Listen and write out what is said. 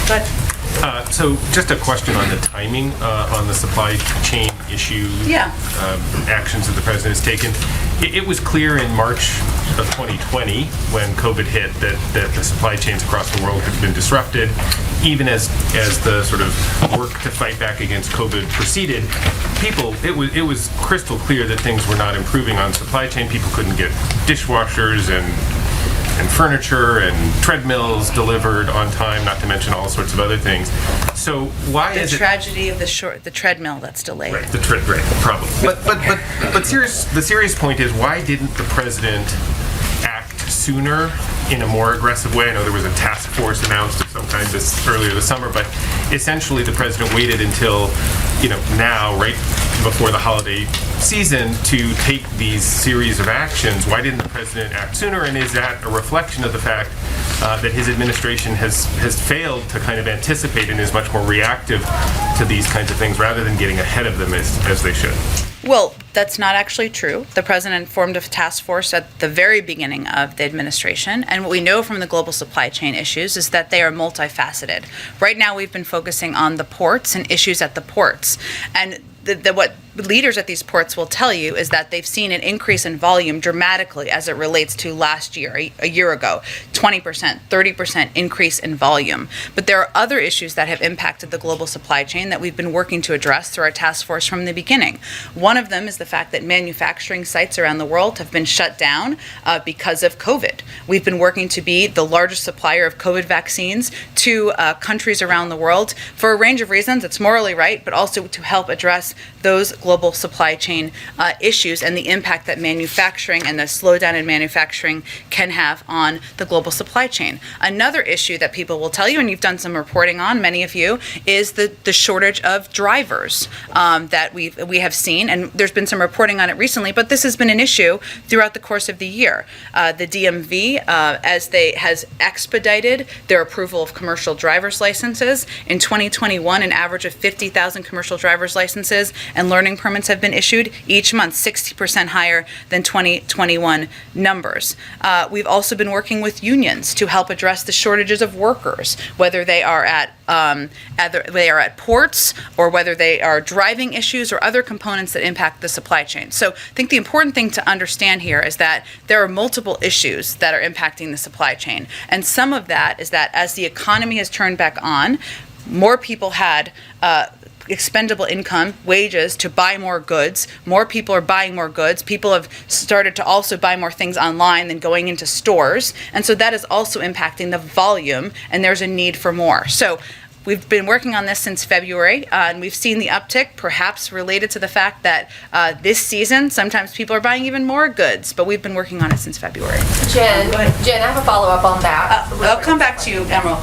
But So just a question on the timing on the supply chain issue actions that the president has taken. It was clear in March of 2020 when COVID hit that the supply chains across the world had been disrupted. Even as the sort of work to fight back against COVID proceeded, it was crystal clear that things were not improving on supply chain. People couldn't get dishwashers and furniture and treadmills delivered on time, not to mention all sorts of other things. So why is it... The tragedy of the treadmill that's delayed. Right, right, probably. But the serious point is, why didn't the president act sooner in a more aggressive way? I know there was a task force announced of some kind earlier this summer, but essentially the president waited until, now, right before the holiday season, to take these series of actions. Why didn't the president act sooner? And is that a reflection of the fact that his administration has failed to kind of anticipate and is much more reactive to these kinds of things rather than getting ahead of them as they should? Well, that's not actually true. The president formed a task force at the very beginning of the administration, and what we know from the global supply chain issues is that they are multifaceted. Right now, we've been focusing on the ports and issues at the ports, and what leaders at these ports will tell you is that they've seen an increase in volume dramatically as it relates to last year, a year ago, 20%, 30% increase in volume. But there are other issues that have impacted the global supply chain that we've been working to address through our task force from the beginning. One of them is the fact that manufacturing sites around the world have been shut down because of COVID. We've been working to be the largest supplier of COVID vaccines to countries around the world for a range of reasons. It's morally right, but also to help address those global supply chain issues and the impact that manufacturing and the slowdown in manufacturing can have on the global supply chain. Another issue that people will tell you, and you've done some reporting on, many of you, is the shortage of drivers that we have seen, and there's been some reporting on it recently, but this has been an issue throughout the course of the year. The DMV, has expedited their approval of commercial driver's licenses. In 2021, an average of 50,000 commercial driver's licenses and learning permits have been issued each month, 60% higher than 2021 numbers. We've also been working with unions to help address the shortages of workers, whether they are at ports or whether they are driving issues or other components that impact the supply chain. So I think the important thing to understand here is that there are multiple issues that are impacting the supply chain. And some of that is that as the economy has turned back on, more people had expendable income, wages, to buy more goods. More people are buying more goods. People have started to also buy more things online than going into stores. And so that is also impacting the volume, and there's a need for more. So we've been working on this since February, and we've seen the uptick, perhaps related to the fact that this season, sometimes people are buying even more goods, but we've been working on it since February. Jen, I have a follow-up on that. I'll come back to you, Emerald.